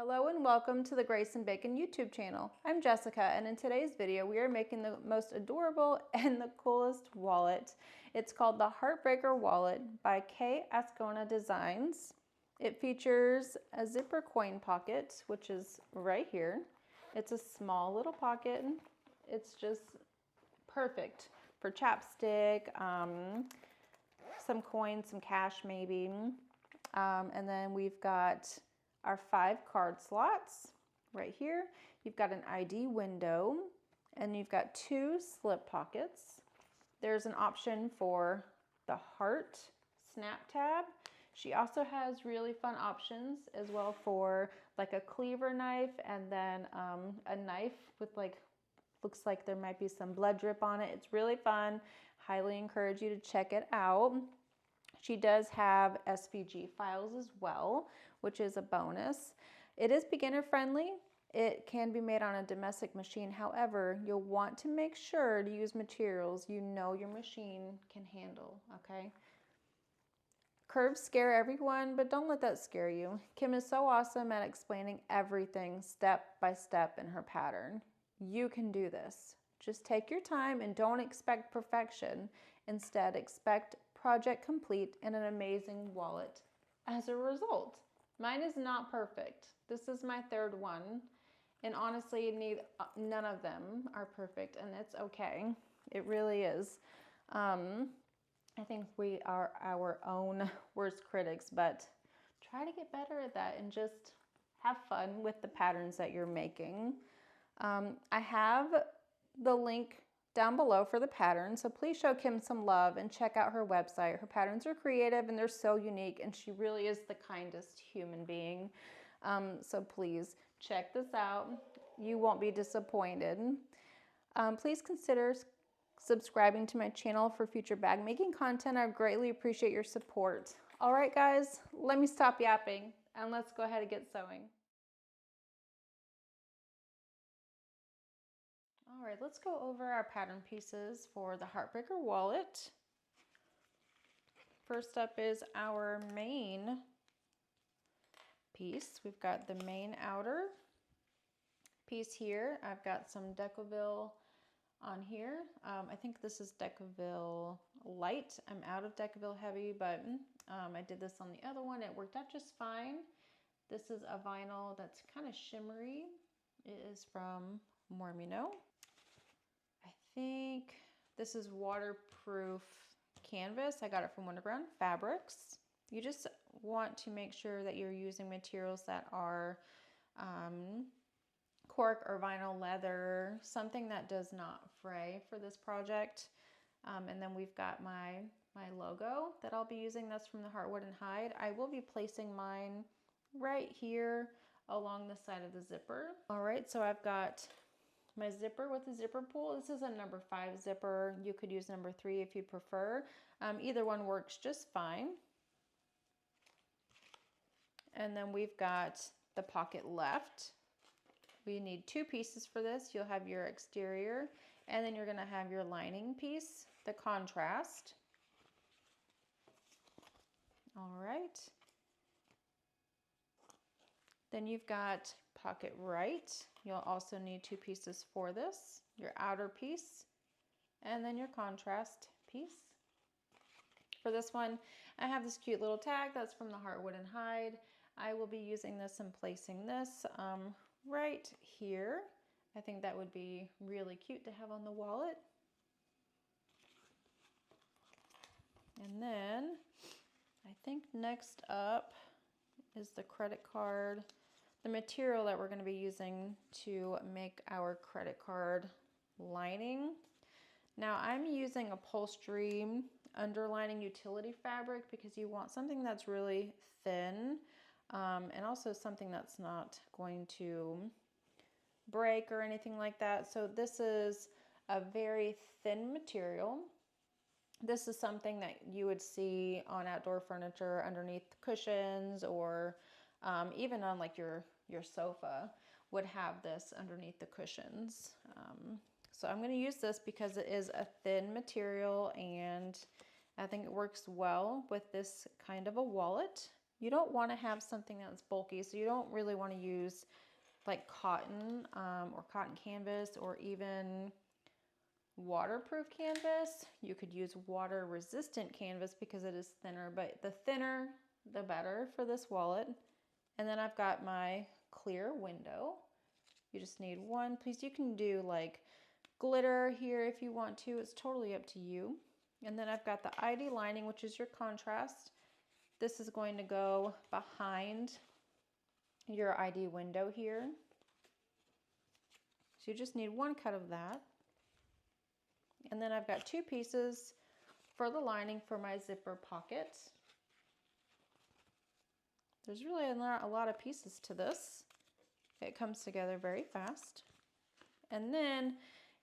Hello and welcome to the Grace and Bacon YouTube channel. I'm Jessica, and in today's video we are making the most adorable and the coolest wallet. It's called the Heartbreaker Wallet by K.Azcona Designs. It features a zipper coin pocket, which is right here. It's a small little pocket. It's just perfect for chapstick, some coins, some cash maybe. And then we've got our 5 card slots right here. You've got an ID window and you've got 2 slip pockets. There's an option for the heart snap tab. She also has really fun options as well for like a cleaver knife and then a knife with looks like there might be some blood drip on it. It's really fun. Highly encourage you to check it out. She does have SVG files as well, which is a bonus. It is beginner friendly. It can be made on a domestic machine. However, you'll want to make sure to use materials you know your machine can handle, okay? Curves scare everyone, but don't let that scare you. Kim is so awesome at explaining everything step by step in her pattern. You can do this. Just take your time and don't expect perfection. Instead, expect project complete and an amazing wallet as a result. Mine is not perfect. This is my 3rd one, and honestly, none of them are perfect, and it's okay. It really is. I think we are our own worst critics, but try to get better at that and just have fun with the patterns that you're making. I have the link down below for the pattern, so please show Kim some love and check out her website. Her patterns are creative and they're so unique, and she really is the kindest human being. So please check this out. You won't be disappointed. Please consider subscribing to my channel for future bag making content. I greatly appreciate your support. All right, guys, let me stop yapping and let's go ahead and get sewing. All right, let's go over our pattern pieces for the Heartbreaker Wallet. First up is our main piece. We've got the main outer piece here. I've got some Decoville on here. I think this is Decoville Light. I'm out of Decoville Heavy, but I did this on the other one. It worked out just fine. This is a vinyl that's kind of shimmery. It is from Mormino. I think this is waterproof canvas. I got it from Wonderground Fabrics. You just want to make sure that you're using materials that are cork or vinyl leather, something that does not fray for this project. And then we've got my logo that I'll be using. That's from the Heartwood and Hide. I will be placing mine right here along the side of the zipper. All right, so I've got my zipper with a zipper pull. This is a number 5 zipper. You could use number 3 if you prefer. Either one works just fine. And then we've got the pocket left. We need 2 pieces for this. You'll have your exterior, and then you're gonna have your lining piece, the contrast. All right. Then you've got pocket right. You'll also need 2 pieces for this, your outer piece, and then your contrast piece. For this one, I have this cute little tag that's from the Heartwood and Hide. I will be using this and placing this right here. I think that would be really cute to have on the wallet. And then I think next up is the credit card. The material that we're going to be using to make our credit card lining. Now I'm using upholstery underlining utility fabric because you want something that's really thin and also something that's not going to break or anything like that. So this is a very thin material. This is something that you would see on outdoor furniture underneath cushions, or even on like your sofa would have this underneath the cushions. So I'm going to use this because it is a thin material and I think it works well with this kind of a wallet. You don't want to have something that's bulky, so you don't really want to use like cotton or cotton canvas or even waterproof canvas. You could use water resistant canvas because it is thinner, but the thinner the better for this wallet. And then I've got my clear window. You just need one piece. You can do like glitter here if you want to. It's totally up to you. And then I've got the ID lining, which is your contrast. This is going to go behind your ID window here. So you just need one cut of that. And then I've got two pieces for the lining for my zipper pocket. There's really not a lot of pieces to this. It comes together very fast. And then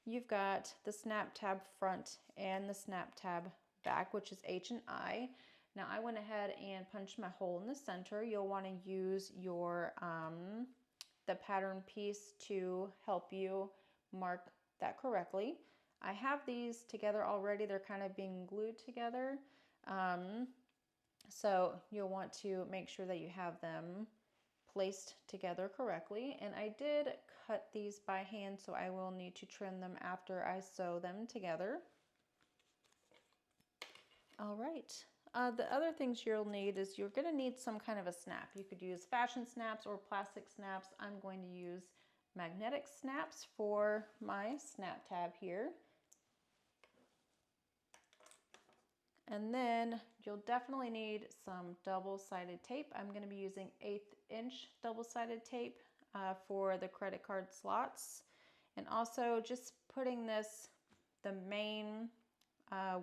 you've got the snap tab front and the snap tab back, which is H and I. Now I went ahead and punched my hole in the center. You'll want to use your the pattern piece to help you mark that correctly. I have these together already. They're kind of being glued together. So you'll want to make sure that you have them placed together correctly. And I did cut these by hand, so I will need to trim them after I sew them together. All right. The other things you'll need is you're going to need some kind of a snap. You could use fashion snaps or plastic snaps. I'm going to use magnetic snaps for my snap tab here. And then you'll definitely need some double-sided tape. I'm going to be using 1/8 inch double-sided tape for the credit card slots. And also just putting the main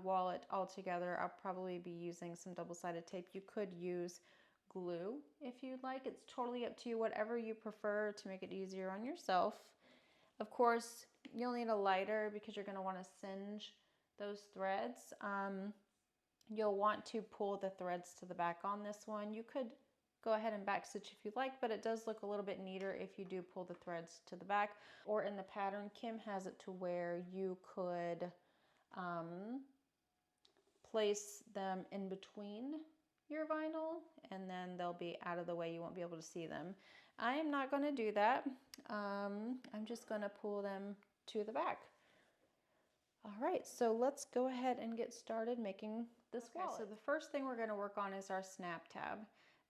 wallet all together, I'll probably be using some double-sided tape. You could use glue if you'd like. It's totally up to you, whatever you prefer to make it easier on yourself. Of course, you'll need a lighter because you're going to want to singe those threads. You'll want to pull the threads to the back on this one. You could go ahead and back stitch if you'd like, but it does look a little bit neater if you do pull the threads to the back. Or in the pattern, Kim has it to where you could place them in between your vinyl and then they'll be out of the way. You won't be able to see them. I am not going to do that. I'm just going to pull them to the back. All right, so let's go ahead and get started making this wallet. So the first thing we're going to work on is our snap tab.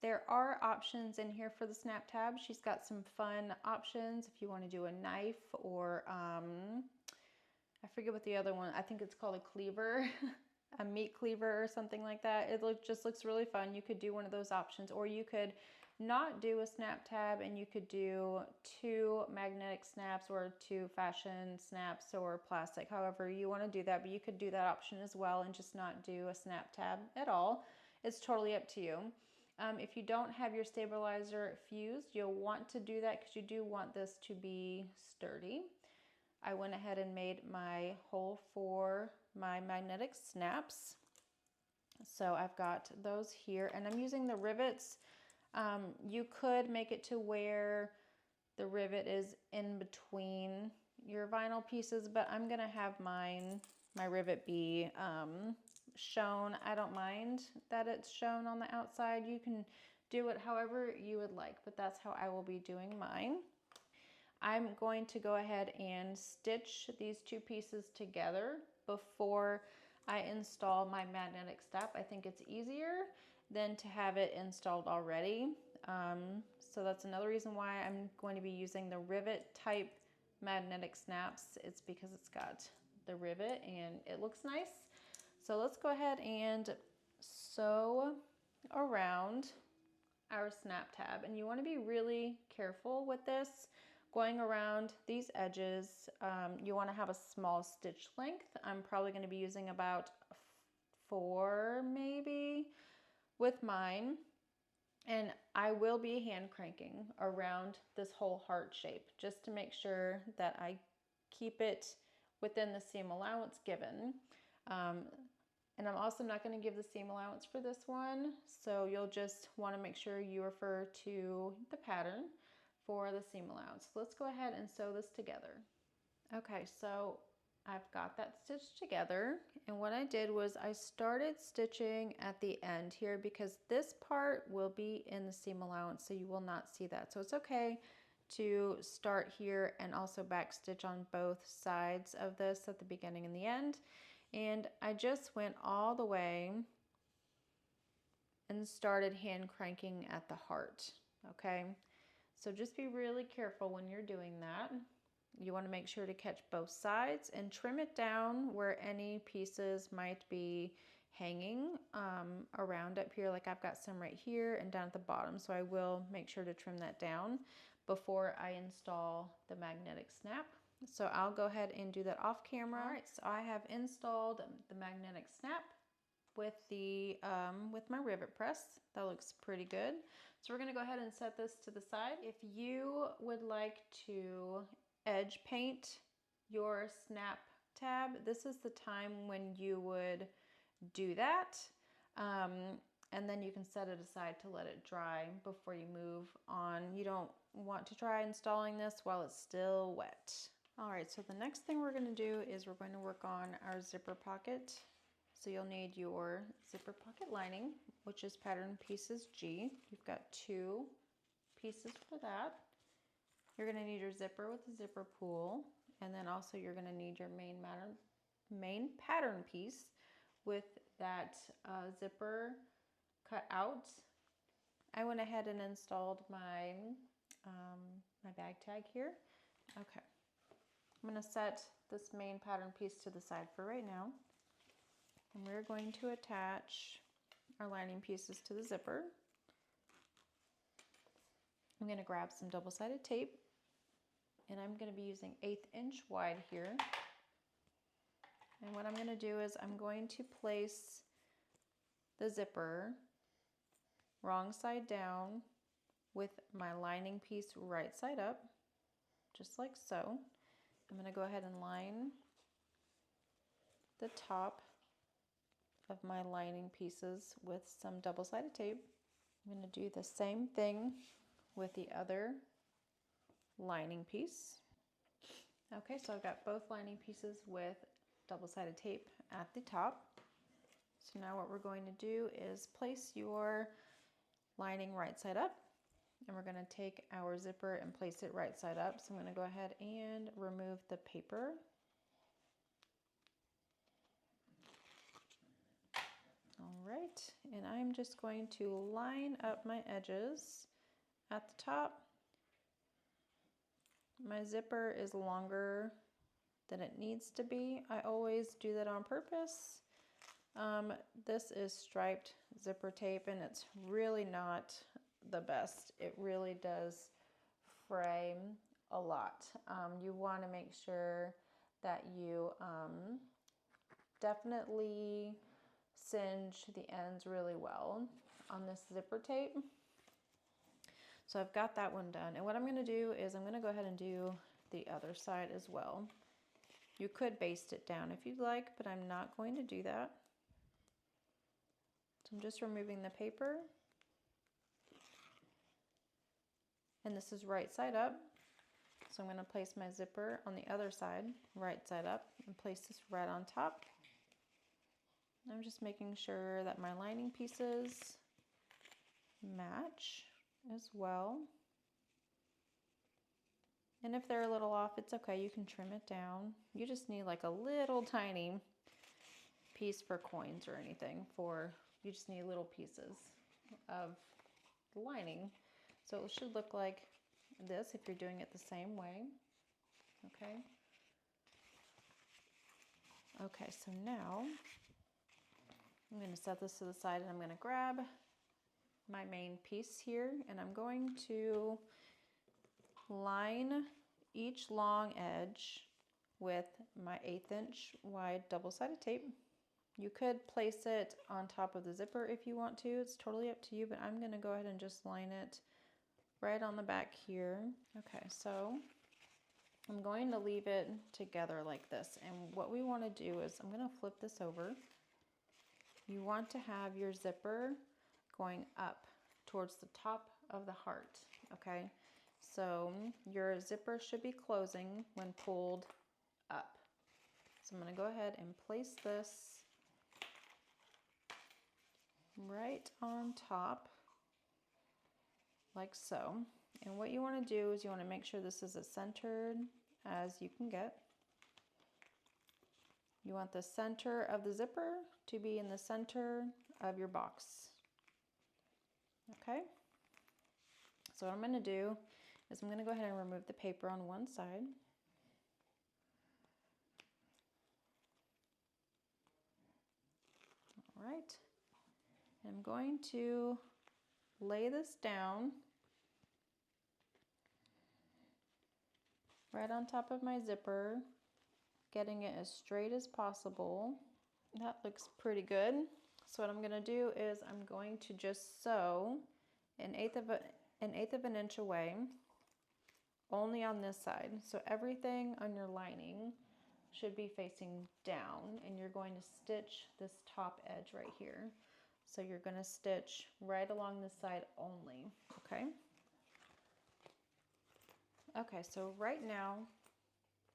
There are options in here for the snap tab. She's got some fun options if you want to do a knife or I forget what the other one, I think it's called a cleaver, a meat cleaver or something like that. It just looks really fun. You could do one of those options, or you could not do a snap tab and you could do 2 magnetic snaps or 2 fashion snaps or plastic, however you want to do that. But you could do that option as well and just not do a snap tab at all. It's totally up to you. If you don't have your stabilizer fused, you'll want to do that because you do want this to be sturdy. I went ahead and made my hole for my magnetic snaps. So I've got those here and I'm using the rivets. You could make it to where the rivet is in between your vinyl pieces, but I'm gonna have my rivet be shown. I don't mind that it's shown on the outside. You can do it however you would like, but that's how I will be doing mine. I'm going to go ahead and stitch these 2 pieces together before I install my magnetic snap. I think it's easier than to have it installed already. So that's another reason why I'm going to be using the rivet type magnetic snaps. It's because it's got the rivet and it looks nice. So let's go ahead and sew around our snap tab. And you want to be really careful with this. Going around these edges, you want to have a small stitch length. I'm probably going to be using about 4 maybe with mine. And I will be hand cranking around this whole heart shape just to make sure that I keep it within the seam allowance given. And I'm also not going to give the seam allowance for this one, so you'll just want to make sure you refer to the pattern for the seam allowance. Let's go ahead and sew this together. Okay, so I've got that stitched together, and what I did was I started stitching at the end here because this part will be in the seam allowance, so you will not see that. So it's okay to start here and also back stitch on both sides of this at the beginning and the end. And I just went all the way and started hand cranking at the heart, okay? So just be really careful when you're doing that. You want to make sure to catch both sides and trim it down where any pieces might be hanging around up here. Like I've got some right here and down at the bottom, so I will make sure to trim that down before I install the magnetic snap. So I'll go ahead and do that off camera. All right, so I have installed the magnetic snap with the with my rivet press. That looks pretty good. So we're going to go ahead and set this to the side. If you would like to edge paint your snap tab, this is the time when you would do that. And then you can set it aside to let it dry before you move on. You don't want to try installing this while it's still wet. All right, so the next thing we're going to do is we're going to work on our zipper pocket. So you'll need your zipper pocket lining, which is pattern pieces G. You've got 2 pieces for that. You're going to need your zipper with the zipper pull, and then also you're going to need your main pattern piece with that zipper cut out. I went ahead and installed my my bag tag here. Okay, I'm going to set this main pattern piece to the side for right now, and we're going to attach our lining pieces to the zipper. I'm going to grab some double-sided tape, and I'm going to be using 1/8 inch wide here. And what I'm going to do is I'm going to place the zipper wrong side down with my lining piece right side up, just like so. I'm going to go ahead and line the top of my lining pieces with some double-sided tape. I'm going to do the same thing with the other lining piece. Okay, so I've got both lining pieces with double-sided tape at the top. So now what we're going to do is place your lining right side up, and we're going to take our zipper and place it right side up. So I'm going to go ahead and remove the paper. All right, and I'm just going to line up my edges at the top. My zipper is longer than it needs to be. I always do that on purpose. This is striped zipper tape, and it's really not the best. It really does fray a lot. You want to make sure that you definitely singe the ends really well on this zipper tape. So I've got that one done, and what I'm going to do is I'm going to go ahead and do the other side as well. You could baste it down if you'd like, but I'm not going to do that. So I'm just removing the paper, and this is right side up. So I'm going to place my zipper on the other side, right side up, and place this right on top. I'm just making sure that my lining pieces match as well. And if they're a little off, it's okay, you can trim it down. You just need like a little tiny piece for coins or anything. You just need little pieces of the lining. So it should look like this if you're doing it the same way. Okay. Okay, so now I'm going to set this to the side, and I'm going to grab my main piece here, and I'm going to line each long edge with my 1/8 inch wide double-sided tape. You could place it on top of the zipper if you want to. It's totally up to you, but I'm going to go ahead and just line it right on the back here. Okay, so I'm going to leave it together like this, and what we want to do is I'm going to flip this over. You want to have your zipper going up towards the top of the heart, okay? So your zipper should be closing when pulled up. So I'm going to go ahead and place this right on top, like so. And what you want to do is you want to make sure this is as centered as you can get. You want the center of the zipper to be in the center of your box. Okay? So what I'm going to do is I'm going to go ahead and remove the paper on one side. All right. I'm going to lay this down right on top of my zipper, getting it as straight as possible. That looks pretty good. So what I'm going to do is I'm going to just sew an eighth of an inch away, only on this side. So everything on your lining should be facing down, and you're going to stitch this top edge right here. So you're going to stitch right along this side only, okay? Okay, so right now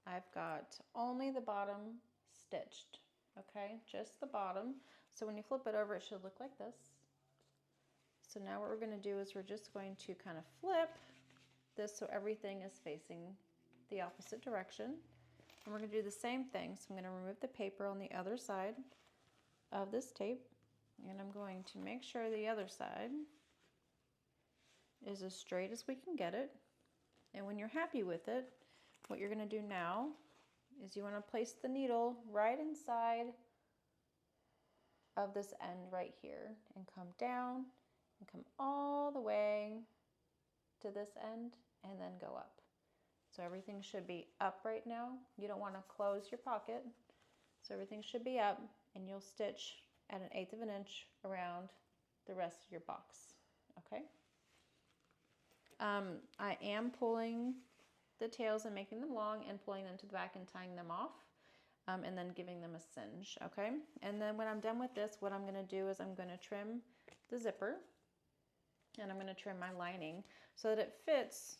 I've got only the bottom stitched, okay? Just the bottom. So when you flip it over, it should look like this. So now what we're going to do is we're just going to kind of flip this so everything is facing the opposite direction. And we're going to do the same thing. So I'm going to remove the paper on the other side of this tape, and I'm going to make sure the other side is as straight as we can get it. And when you're happy with it, what you're going to do now is you want to place the needle right inside of this end right here and come down and come all the way to this end and then go up. So everything should be up right now. You don't want to close your pocket. So everything should be up, and you'll stitch at 1/8 of an inch around the rest of your box, okay? I am pulling the tails and making them long and pulling them to the back and tying them off, and then giving them a singe, okay? And then when I'm done with this, what I'm going to do is I'm going to trim the zipper, and I'm going to trim my lining so that it fits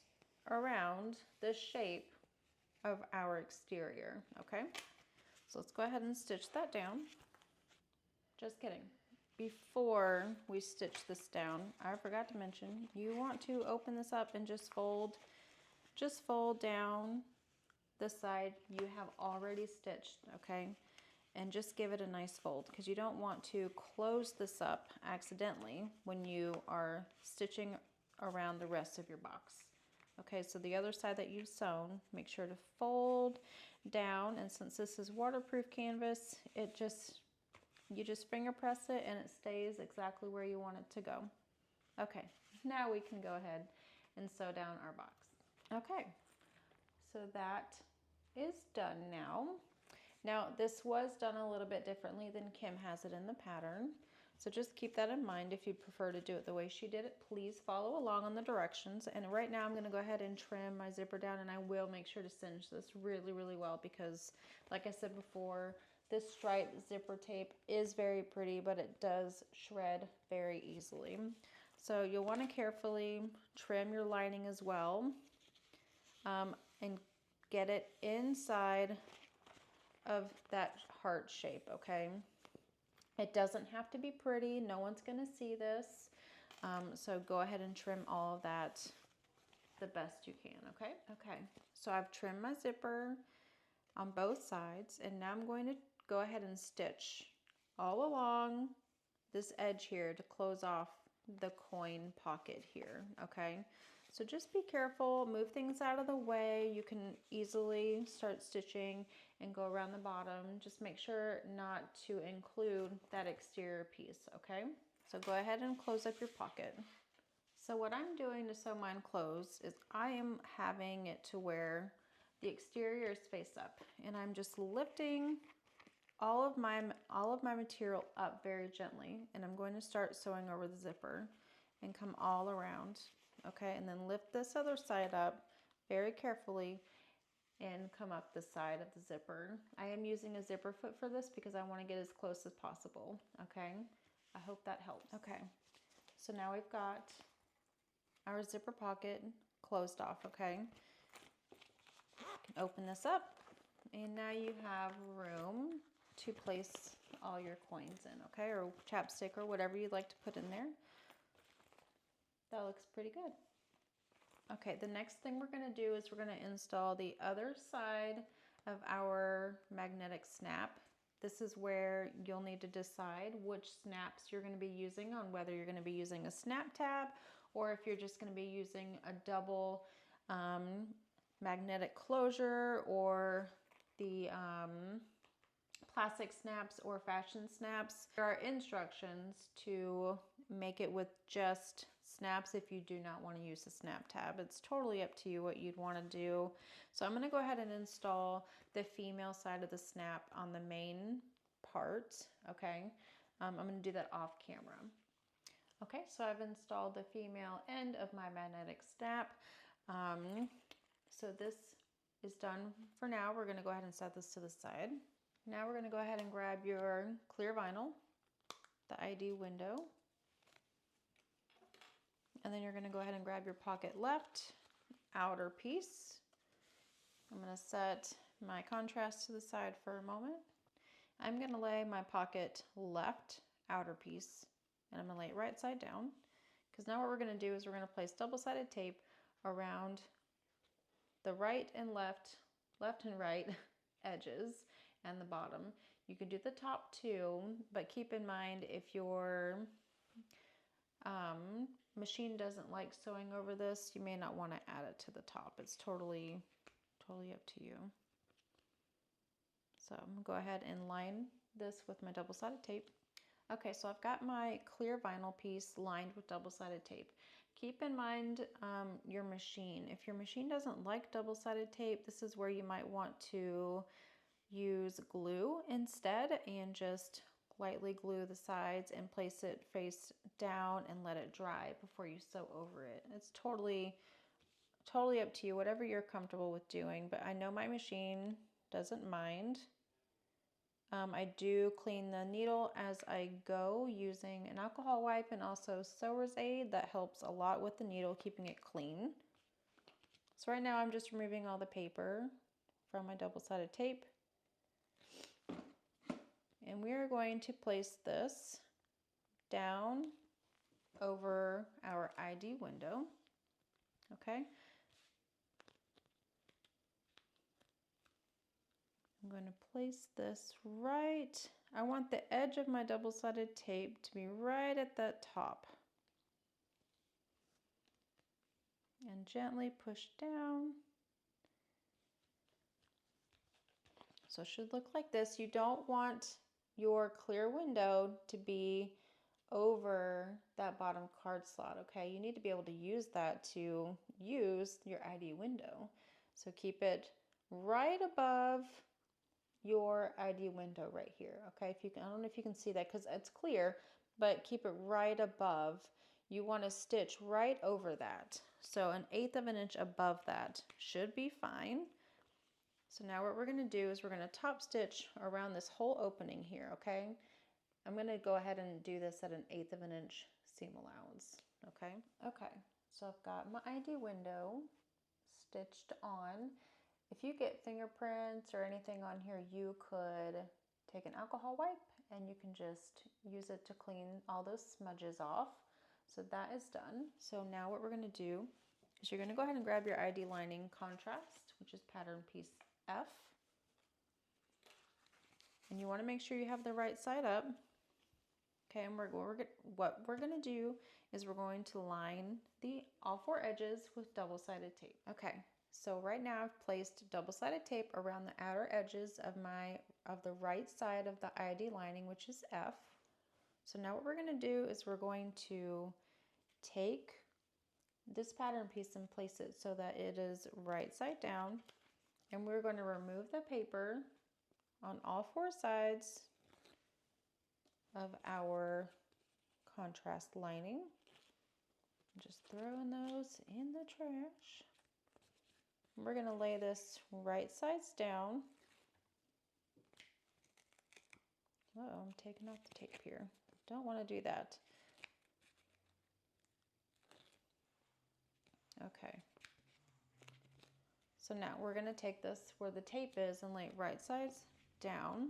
around the shape of our exterior, okay? So let's go ahead and stitch that down. Just kidding. Before we stitch this down, I forgot to mention, you want to open this up and just fold down the side you have already stitched, okay? And just give it a nice fold, because you don't want to close this up accidentally when you are stitching around the rest of your box. Okay, so the other side that you've sewn, make sure to fold down, and since this is waterproof canvas, you just finger press it and it stays exactly where you want it to go. Okay, now we can go ahead and sew down our box. Okay, so that is done now. Now this was done a little bit differently than Kim has it in the pattern. So just keep that in mind. If you prefer to do it the way she did it, please follow along on the directions. And right now I'm going to go ahead and trim my zipper down, and I will make sure to cinch this really, really well, because like I said before, this striped zipper tape is very pretty, but it does shred very easily. So you'll want to carefully trim your lining as well, and get it inside of that heart shape, okay? It doesn't have to be pretty. No one's going to see this. So go ahead and trim all of that the best you can, okay? Okay, so I've trimmed my zipper on both sides, and now I'm going to go ahead and stitch all along this edge here to close off the coin pocket here, okay? So just be careful, move things out of the way. You can easily start stitching and go around the bottom. Just make sure not to include that exterior piece, okay? So go ahead and close up your pocket. So what I'm doing to sew mine closed is I am having it to where the exterior is face up, and I'm just lifting all of my material up very gently, and I'm going to start sewing over the zipper and come all around. Okay, and then lift this other side up very carefully and come up the side of the zipper. I am using a zipper foot for this because I want to get as close as possible, okay? I hope that helps. Okay, so now we've got our zipper pocket closed off, okay? Open this up And now you have room to place all your coins in, okay? Or chapstick or whatever you'd like to put in there. That looks pretty good. Okay, the next thing we're gonna do is we're gonna install the other side of our magnetic snap. This is where you'll need to decide which snaps you're gonna be using, on whether you're gonna be using a snap tab or if you're just gonna be using a double magnetic closure, or the plastic snaps or fashion snaps. There are instructions to make it with just snaps if you do not want to use a snap tab. It's totally up to you what you'd want to do. So I'm going to go ahead and install the female side of the snap on the main part. Okay, I'm going to do that off camera. Okay, so I've installed the female end of my magnetic snap. So this is done for now. We're going to go ahead and set this to the side. Now we're going to go ahead and grab your clear vinyl, the ID window, and then you're going to go ahead and grab your pocket left outer piece. I'm going to set my contrast to the side for a moment. I'm going to lay my pocket left outer piece, and I'm going to lay it right side down, because now what we're going to do is we're going to place double-sided tape around the right and left and right edges and the bottom. You can do the top too, but keep in mind if your machine doesn't like sewing over this, you may not want to add it to the top. It's totally up to you. So I'm going to go ahead and line this with my double-sided tape. Okay, so I've got my clear vinyl piece lined with double-sided tape. Keep in mind your machine. If your machine doesn't like double-sided tape, this is where you might want to use glue instead and just lightly glue the sides and place it face down and let it dry before you sew over it. It's totally up to you, whatever you're comfortable with doing, but I know my machine doesn't mind. I do clean the needle as I go using an alcohol wipe and also sewer's aid. That helps a lot with the needle, keeping it clean. So right now I'm just removing all the paper from my double-sided tape. And we are going to place this down over our ID window, okay? I'm going to place this right, I want the edge of my double-sided tape to be right at that top. And gently push down. So it should look like this. You don't want your clear window to be over that bottom card slot, okay? You need to be able to use that to use your ID window. So keep it right above your ID window right here, okay? If you can, I don't know if you can see that because it's clear, but keep it right above. You want to stitch right over that. So 1/8 of an inch above that should be fine. So now what we're going to do is we're going to top stitch around this whole opening here, okay? I'm going to go ahead and do this at 1/8 of an inch seam allowance, okay? Okay, so I've got my ID window stitched on. If you get fingerprints or anything on here, you could take an alcohol wipe and you can just use it to clean all those smudges off. So that is done. So now what we're going to do is you're going to go ahead and grab your ID lining contrast, which is pattern piece F. And you want to make sure you have the right side up. Okay, and what we're going to do is we're going to line all 4 edges with double-sided tape. Okay, so right now I've placed double-sided tape around the outer edges of the right side of the ID lining, which is F. So now what we're going to do is we're going to take this pattern piece and place it so that it is right side down, and we're going to remove the paper on all 4 sides of our contrast lining. Just throwing those in the trash. We're going to lay this right sides down. Uh-oh, I'm taking off the tape here. Don't want to do that. Okay. So now we're going to take this where the tape is and lay it right sides down.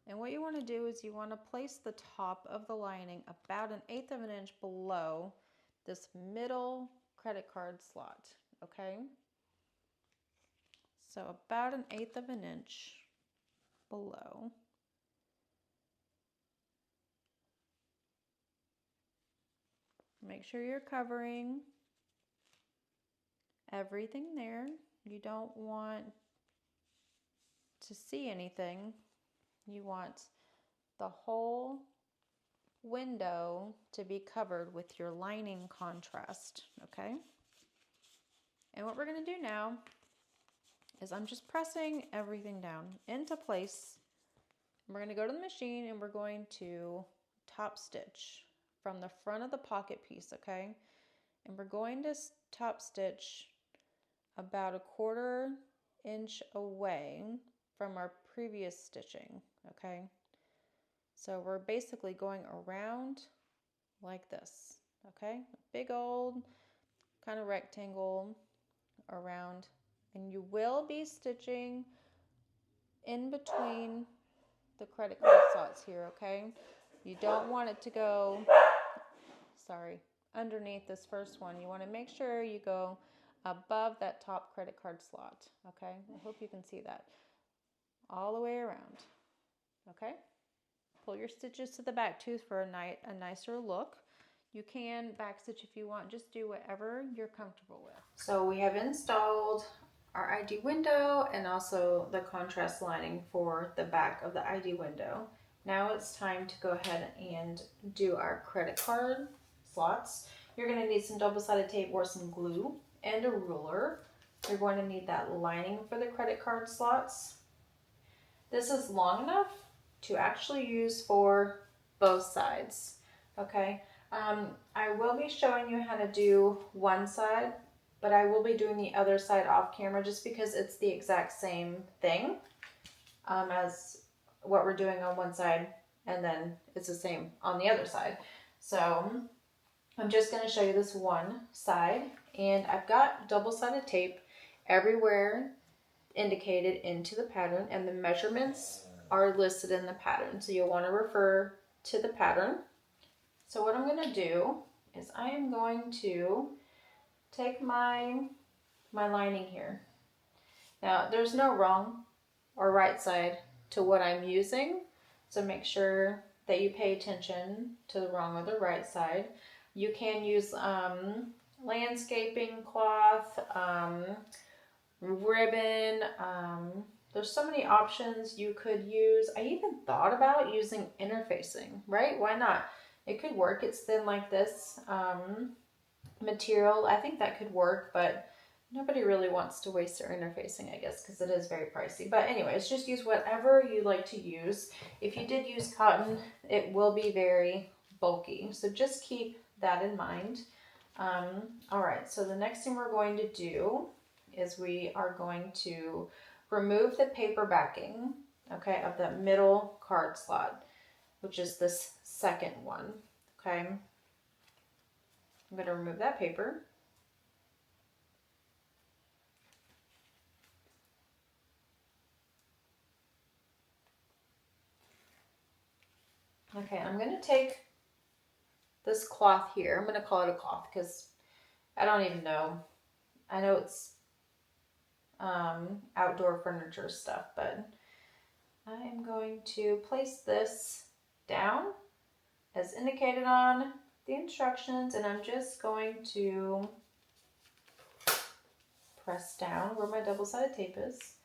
And what you want to do is you want to place the top of the lining about 1/8 of an inch below this middle credit card slot, okay? So about 1/8 of an inch below. Make sure you're covering everything there. You don't want to see anything. You want the whole window to be covered with your lining contrast, okay? And what we're going to do now is I'm just pressing everything down into place. We're going to go to the machine and we're going to top stitch from the front of the pocket piece, okay? And we're going to top stitch about 1/4 inch away from our previous stitching, okay? So we're basically going around like this, okay? A big old kind of rectangle around, and you will be stitching in between the credit card slots here, okay? You don't want it to go, sorry, underneath this first one. You want to make sure you go above that top credit card slot, okay? I hope you can see that. All the way around, okay? Pull your stitches to the back tooth for a nicer look. You can backstitch if you want, just do whatever you're comfortable with. So we have installed our ID window and also the contrast lining for the back of the ID window. Now it's time to go ahead and do our credit card slots. You're going to need some double-sided tape or some glue and a ruler. You're going to need that lining for the credit card slots. This is long enough to actually use for both sides, okay? I will be showing you how to do one side, but I will be doing the other side off camera just because it's the exact same thing as what we're doing on one side, and then it's the same on the other side. So I'm just going to show you this one side, and I've got double-sided tape everywhere indicated into the pattern, and the measurements are listed in the pattern, so you'll want to refer to the pattern. So what I'm going to do is I am going to take my lining here. Now there's no wrong or right side to what I'm using, so make sure that you pay attention to the wrong or the right side. You can use landscaping cloth, ribbon, there's so many options you could use. I even thought about using interfacing, right? Why not? It could work. It's thin like this material. I think that could work, but nobody really wants to waste their interfacing, I guess, because it is very pricey. But anyways, just use whatever you like to use. If you did use cotton, it will be very bulky. So just keep that in mind. All right, so the next thing we're going to do is we are going to remove the paper backing, okay, of the middle card slot, which is this second one, okay. I'm going to remove that paper. Okay, I'm going to take this cloth here. I'm going to call it a cloth because I don't even know. I know it's outdoor furniture stuff, but I am going to place this down as indicated on the instructions, and I'm just going to press down where my double-sided tape is.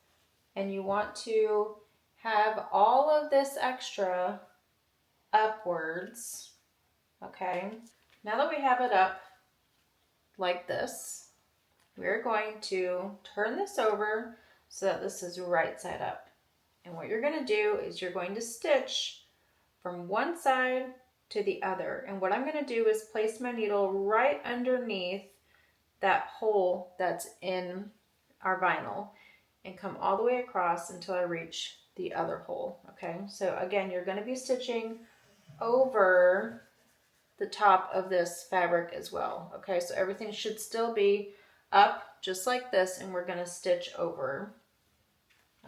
And you want to have all of this extra upwards, okay? Now that we have it up like this, we're going to turn this over so that this is right side up. And what you're going to do is you're going to stitch from one side to the other. And what I'm going to do is place my needle right underneath that hole that's in our vinyl and come all the way across until I reach the other hole, okay? So again, you're going to be stitching over the top of this fabric as well, okay? So everything should still be up just like this, and we're gonna stitch over.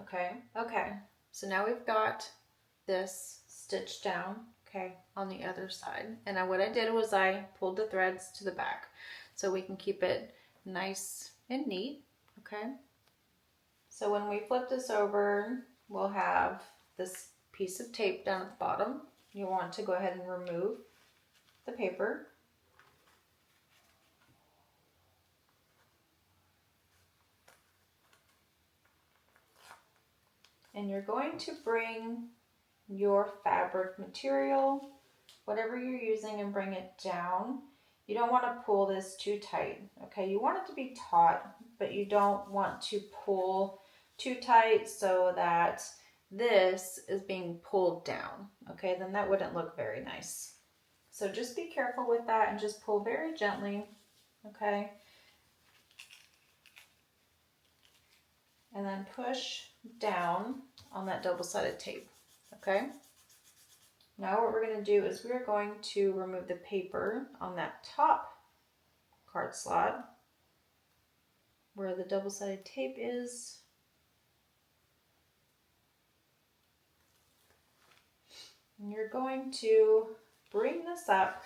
Okay, okay. So now we've got this stitched down, okay, on the other side. And what I did was I pulled the threads to the back so we can keep it nice and neat, okay? So when we flip this over, we'll have this piece of tape down at the bottom. You want to go ahead and remove the paper. And you're going to bring your fabric material, whatever you're using, and bring it down. You don't want to pull this too tight, okay? You want it to be taut, but you don't want to pull too tight so that this is being pulled down, okay? Then that wouldn't look very nice. So just be careful with that and just pull very gently, okay? And then push down on that double-sided tape, okay? Now what we're going to do is we're going to remove the paper on that top card slot where the double-sided tape is. And you're going to bring this up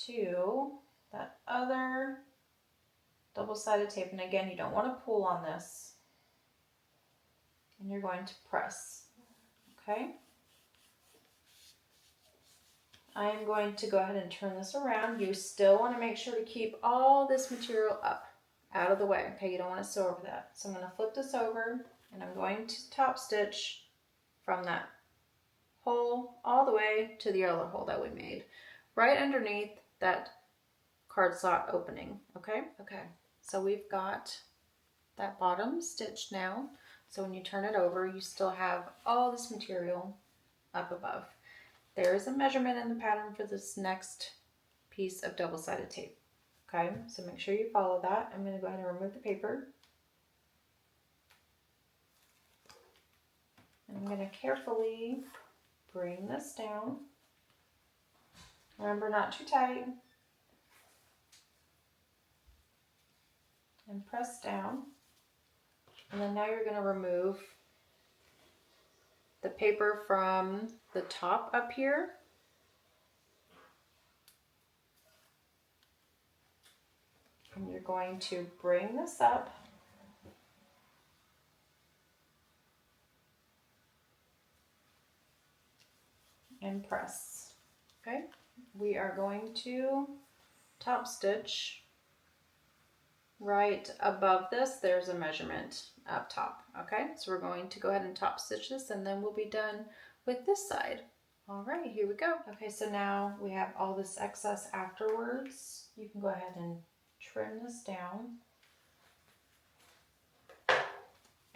to that other double-sided tape. And again, you don't want to pull on this. And you're going to press, okay? I am going to go ahead and turn this around. You still want to make sure to keep all this material up, out of the way, okay? You don't want to sew over that. So I'm going to flip this over and I'm going to top stitch from that hole all the way to the other hole that we made, right underneath that card slot opening, okay? Okay, so we've got that bottom stitched now. So when you turn it over, you still have all this material up above. There is a measurement in the pattern for this next piece of double-sided tape, okay? So make sure you follow that. I'm going to go ahead and remove the paper. And I'm going to carefully bring this down. Remember, not too tight. And press down. And then now you're going to remove the paper from the top up here. And you're going to bring this up. And press. Okay, we are going to top stitch right above this. There's a measurement up top. Okay, so we're going to go ahead and top stitch this and then we'll be done with this side. All right, here we go. Okay, so now we have all this excess afterwards. You can go ahead and trim this down.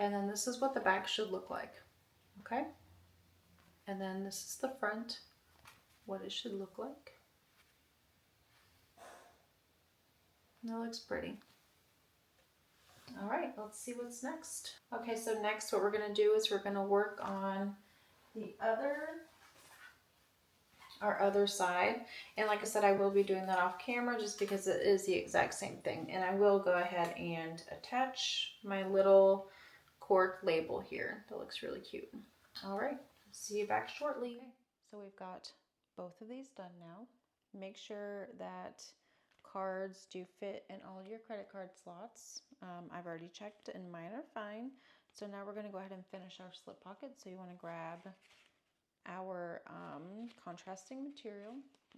And then this is what the back should look like. Okay. And then this is the front, what it should look like. That looks pretty. All right, let's see what's next. Okay, so next what we're gonna do is we're gonna work on our other side. And like I said, I will be doing that off camera just because it is the exact same thing. And I will go ahead and attach my little cork label here. That looks really cute. All right. See you back shortly. Okay, so we've got both of these done now. Make sure that cards do fit in all your credit card slots. I've already checked and mine are fine. So now we're going to go ahead and finish our slip pocket. So you want to grab our contrasting material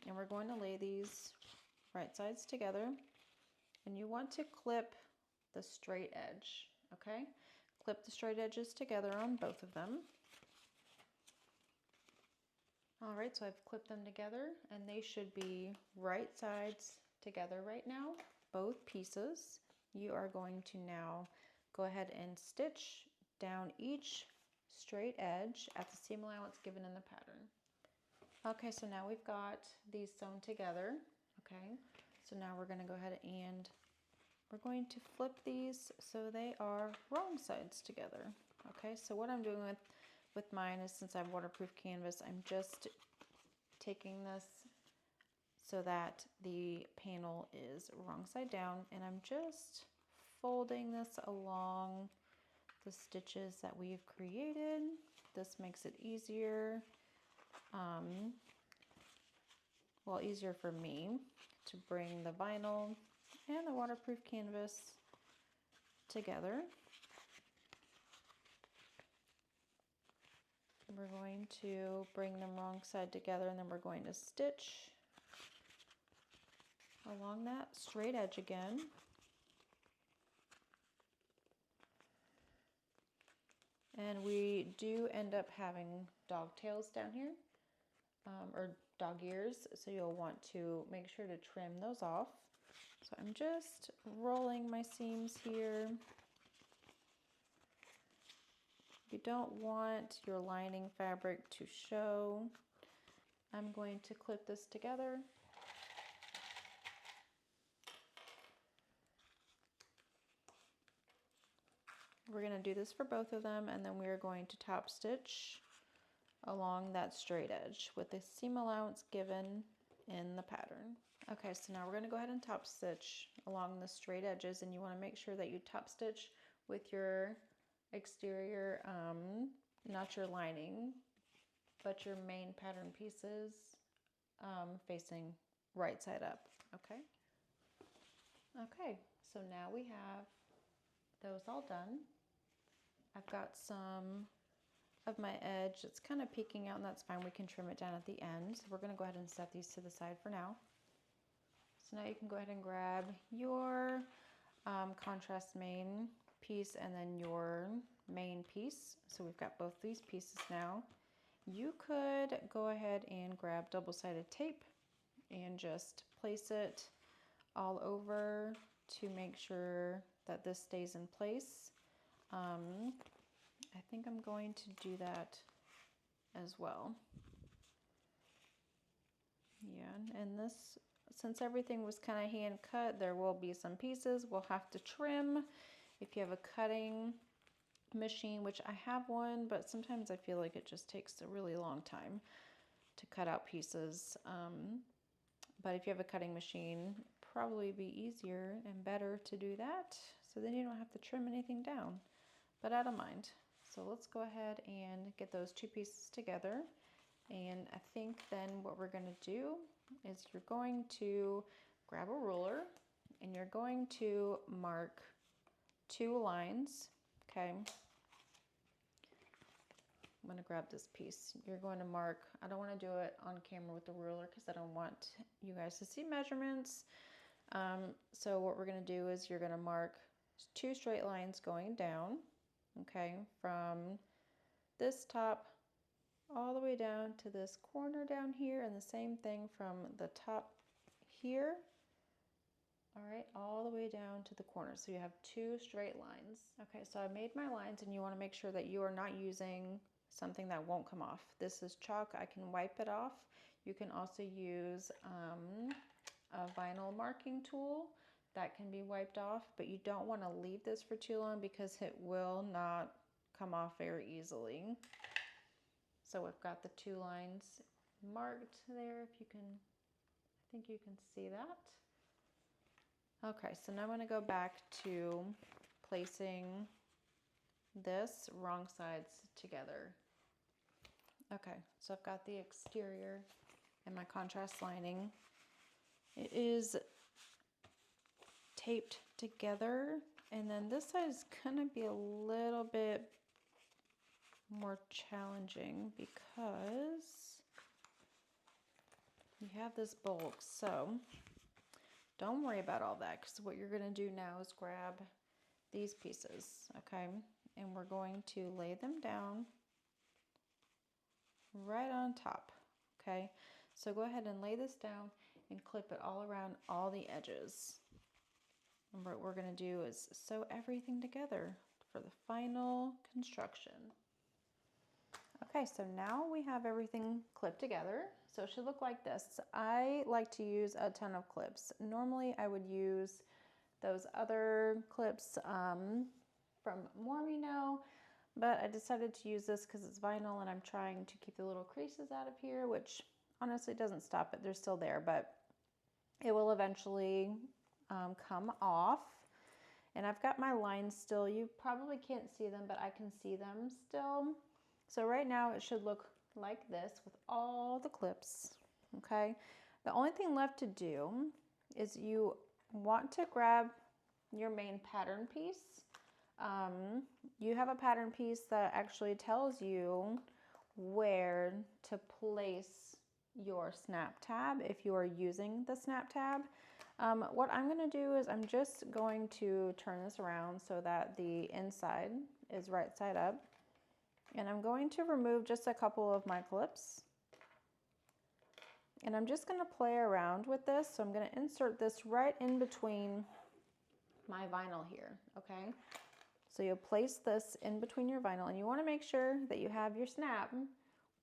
and we're going to lay these right sides together. And you want to clip the straight edge, okay? Clip the straight edges together on both of them. All right, so I've clipped them together and they should be right sides together right now, both pieces. You are going to now go ahead and stitch down each straight edge at the seam allowance given in the pattern. Okay, so now we've got these sewn together, okay? So now we're gonna go ahead and we're going to flip these so they are wrong sides together, okay? So what I'm doing with mine is, since I have waterproof canvas, I'm just taking this so that the panel is wrong side down, and I'm just folding this along the stitches that we've created. This makes it easier, well, easier for me to bring the vinyl and the waterproof canvas together. We're going to bring them wrong side together, and then we're going to stitch along that straight edge again. And we do end up having dog tails down here, or dog ears, so you'll want to make sure to trim those off. So I'm just rolling my seams here. You don't want your lining fabric to show. I'm going to clip this together. We're going to do this for both of them, and then we are going to top stitch along that straight edge with the seam allowance given in the pattern. Okay, so now we're going to go ahead and top stitch along the straight edges, and you want to make sure that you top stitch with your exterior, not your lining, but your main pattern pieces facing right side up. Okay. Okay, so now we have those all done. I've got some of my edge that's kind of peeking out, and that's fine. We can trim it down at the end. So we're going to go ahead and set these to the side for now. So now you can go ahead and grab your contrast main piece and then your main piece. So we've got both these pieces now. You could go ahead and grab double-sided tape and just place it all over to make sure that this stays in place. I think I'm going to do that as well. Yeah, and this, since everything was kind of hand cut, there will be some pieces we'll have to trim. If you have a cutting machine, which I have one, but sometimes I feel like it just takes a really long time to cut out pieces. But if you have a cutting machine, probably be easier and better to do that, so then you don't have to trim anything down. But I don't mind. So let's go ahead and get those two pieces together. And I think then what we're going to do is you're going to grab a ruler and you're going to mark 2 lines. Okay. I'm going to grab this piece. You're going to mark, I don't want to do it on camera with the ruler because I don't want you guys to see measurements. So what we're going to do is you're going to mark 2 straight lines going down. Okay, from this top all the way down to this corner down here, and the same thing from the top here, all right, all the way down to the corner. So you have 2 straight lines. Okay, so I made my lines, and you want to make sure that you are not using something that won't come off. This is chalk. I can wipe it off. You can also use a vinyl marking tool that can be wiped off, but you don't want to leave this for too long because it will not come off very easily. So we've got the 2 lines marked there. If you can, I think you can see that. Okay, so now I'm going to go back to placing this wrong sides together. Okay, so I've got the exterior and my contrast lining. It is taped together, and then this side is gonna be a little bit more challenging because you have this bulk. So don't worry about all that, because what you're gonna do now is grab these pieces, okay, and we're going to lay them down right on top. Okay, so go ahead and lay this down and clip it all around all the edges. And what we're going to do is sew everything together for the final construction. Okay, so now we have everything clipped together. So it should look like this. I like to use a ton of clips. Normally I would use those other clips from Mormino, but I decided to use this because it's vinyl and I'm trying to keep the little creases out of here, which honestly doesn't stop it. They're still there, but it will eventually come off. And I've got my lines still. You probably can't see them, but I can see them still. So right now it should look like this with all the clips, okay? The only thing left to do is you want to grab your main pattern piece. You have a pattern piece that actually tells you where to place your snap tab if you are using the snap tab. What I'm going to do is I'm just going to turn this around so that the inside is right side up. And I'm going to remove just a couple of my clips. And I'm just going to play around with this. So I'm going to insert this right in between my vinyl here, okay? So you'll place this in between your vinyl, and you want to make sure that you have your snap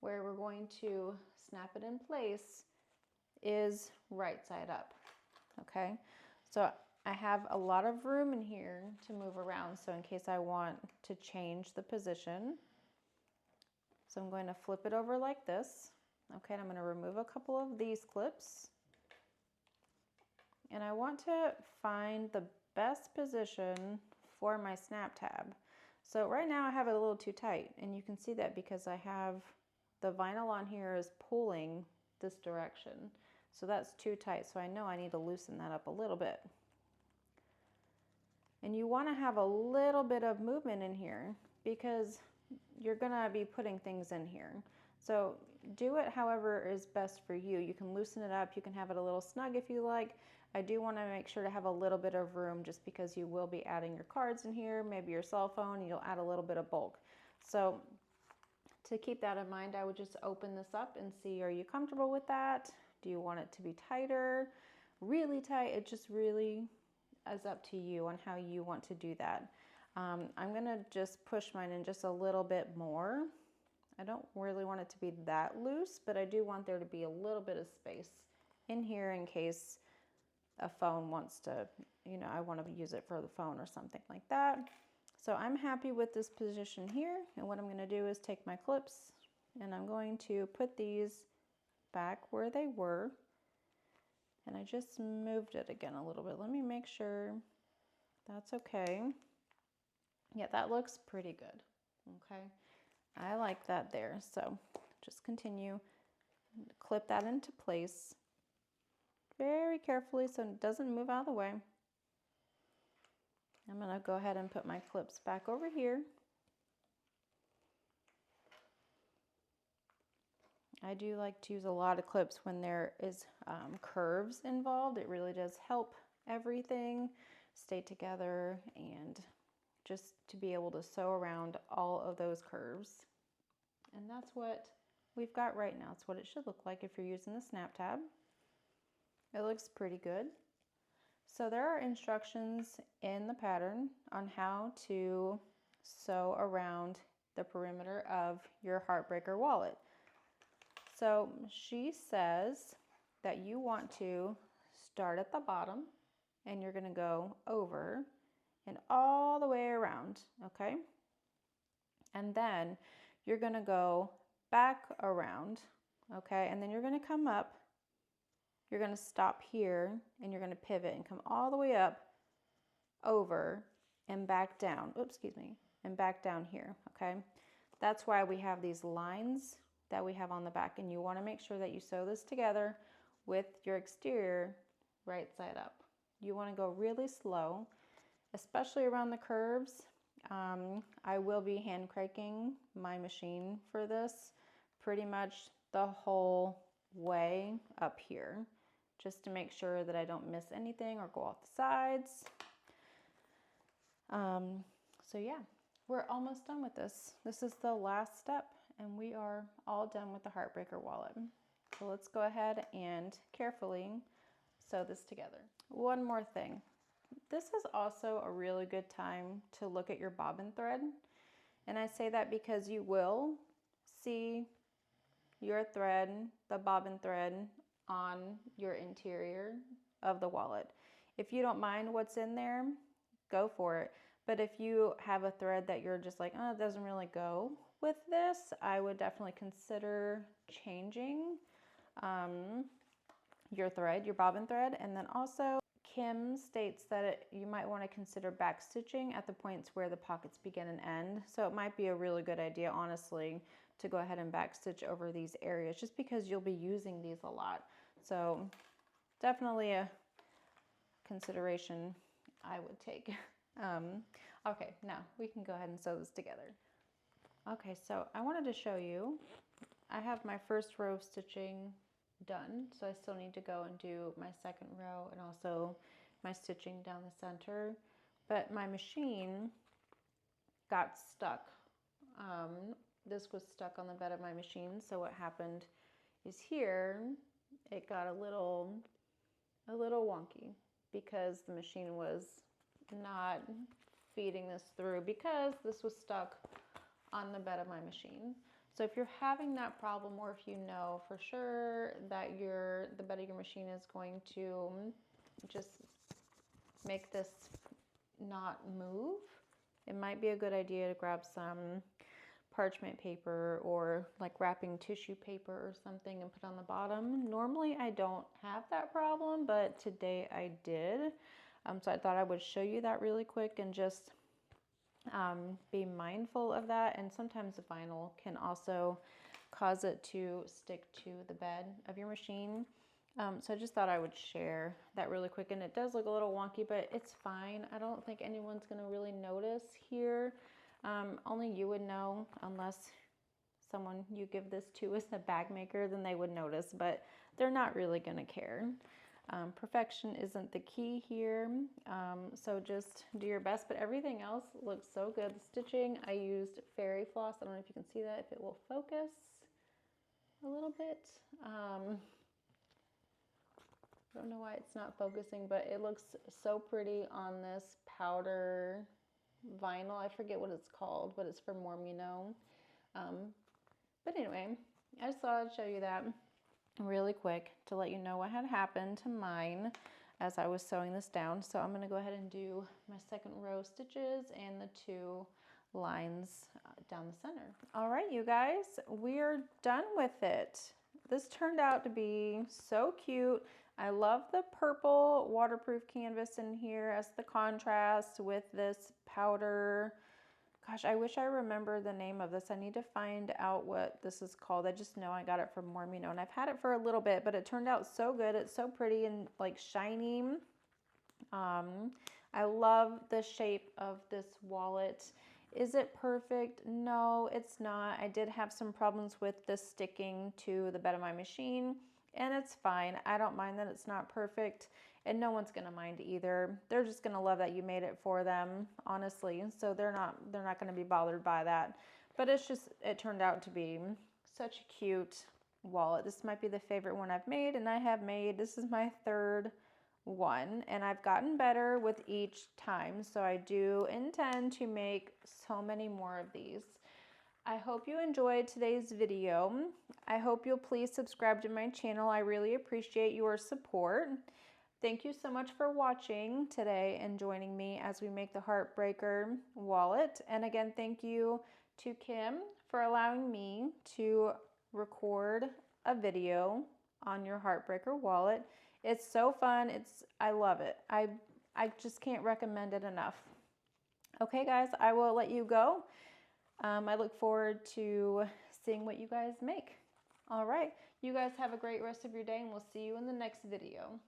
where we're going to snap it in place is right side up, okay? So I have a lot of room in here to move around, so in case I want to change the position. So I'm going to flip it over like this, okay, and I'm going to remove a couple of these clips. And I want to find the best position for my snap tab. So right now I have it a little too tight, and you can see that because I have the vinyl on here is pulling this direction. So that's too tight, so I know I need to loosen that up a little bit. And you want to have a little bit of movement in here because you're gonna be putting things in here. So do it however is best for you. You can loosen it up, you can have it a little snug if you like. I do want to make sure to have a little bit of room just because you will be adding your cards in here, maybe your cell phone, and you'll add a little bit of bulk. So to keep that in mind, I would just open this up and see, are you comfortable with that? Do you want it to be tighter, really tight? It just really is up to you on how you want to do that. I'm gonna just push mine in just a little bit more. I don't really want it to be that loose, but I do want there to be a little bit of space in here in case a phone wants to, you know, I want to use it for the phone or something like that. So I'm happy with this position here, and what I'm going to do is take my clips and I'm going to put these back where they were, and I just moved it again a little bit. Let me make sure that's okay. Yeah, that looks pretty good. Okay, I like that there. So just continue, clip that into place very carefully so it doesn't move out of the way. I'm going to go ahead and put my clips back over here. I do like to use a lot of clips when there is curves involved. It really does help everything stay together and just to be able to sew around all of those curves. And that's what we've got right now. It's what it should look like if you're using the snap tab. It looks pretty good. So there are instructions in the pattern on how to sew around the perimeter of your Heartbreaker wallet. So she says that you want to start at the bottom and you're going to go over and all the way around, okay? And then you're going to go back around, okay? And then you're going to come up. You're going to stop here and you're going to pivot and come all the way up, over, and back down. Oops, excuse me, and back down here, okay? That's why we have these lines that we have on the back, and you want to make sure that you sew this together with your exterior right side up. You want to go really slow, especially around the curves. I will be hand cranking my machine for this pretty much the whole way up here, just to make sure that I don't miss anything or go off the sides. So yeah, we're almost done with this. This is the last step and we are all done with the Heartbreaker wallet. So let's go ahead and carefully sew this together. One more thing. This is also a really good time to look at your bobbin thread. And I say that because you will see your thread, the bobbin thread, on your interior of the wallet. If you don't mind what's in there, go for it. But if you have a thread that you're just like, oh, it doesn't really go with this, I would definitely consider changing. your thread, your bobbin thread. And then also Kim states that you might want to consider back stitching at the points where the pockets begin and end. So it might be a really good idea, honestly, to go ahead and back stitch over these areas just because you'll be using these a lot. So definitely a consideration I would take. Okay, now we can go ahead and sew this together. Okay, so I wanted to show you, I have my first row of stitching done, so I still need to go and do my second row and also my stitching down the center, but my machine got stuck. This was stuck on the bed of my machine, so what happened is here it got a little wonky because the machine was not feeding this through because this was stuck on the bed of my machine. So if you're having that problem, or if you know for sure that the bed of your machine is going to just make this not move, it might be a good idea to grab some parchment paper or like wrapping tissue paper or something and put on the bottom. Normally I don't have that problem, but today I did. So I thought I would show you that really quick and just be mindful of that. And sometimes the vinyl can also cause it to stick to the bed of your machine. So I just thought I would share that really quick. And it does look a little wonky, but it's fine. I don't think anyone's going to really notice here. Only you would know, unless someone you give this to is a bag maker, then they would notice, but they're not really going to care. Perfection isn't the key here, so just do your best, but everything else looks so good. The stitching, I used fairy floss. I don't know if you can see that, if it will focus a little bit. I don't know why it's not focusing, but it looks so pretty on this powder vinyl. I forget what it's called, but it's from Mormino. But anyway, I just thought I'd show you that really quick to let you know what had happened to mine as I was sewing this down. So I'm going to go ahead and do my second row of stitches and the 2 lines down the center. All right, you guys, we're done with it. This turned out to be so cute. I love the purple waterproof canvas in here as the contrast with this powder. Gosh, I wish I remember the name of this. I need to find out what this is called. I just know I got it from Mormino, and I've had it for a little bit, but it turned out so good. It's so pretty and like shiny. I love the shape of this wallet. Is it perfect? No, it's not. I did have some problems with this sticking to the bed of my machine, and it's fine. I don't mind that it's not perfect, and no one's gonna mind either. They're just gonna love that you made it for them, honestly. So they're not gonna be bothered by that. But it's just, it turned out to be such a cute wallet. This might be the favorite one I've made, and I have made, this is my 3rd one, and I've gotten better with each time. So I do intend to make so many more of these. I hope you enjoyed today's video. I hope you'll please subscribe to my channel. I really appreciate your support. Thank you so much for watching today and joining me as we make the Heartbreaker wallet. And again, thank you to Kim for allowing me to record a video on your Heartbreaker wallet. It's so fun. I love it. I just can't recommend it enough. Okay, guys, I will let you go. I look forward to seeing what you guys make. All right, you guys have a great rest of your day, and we'll see you in the next video.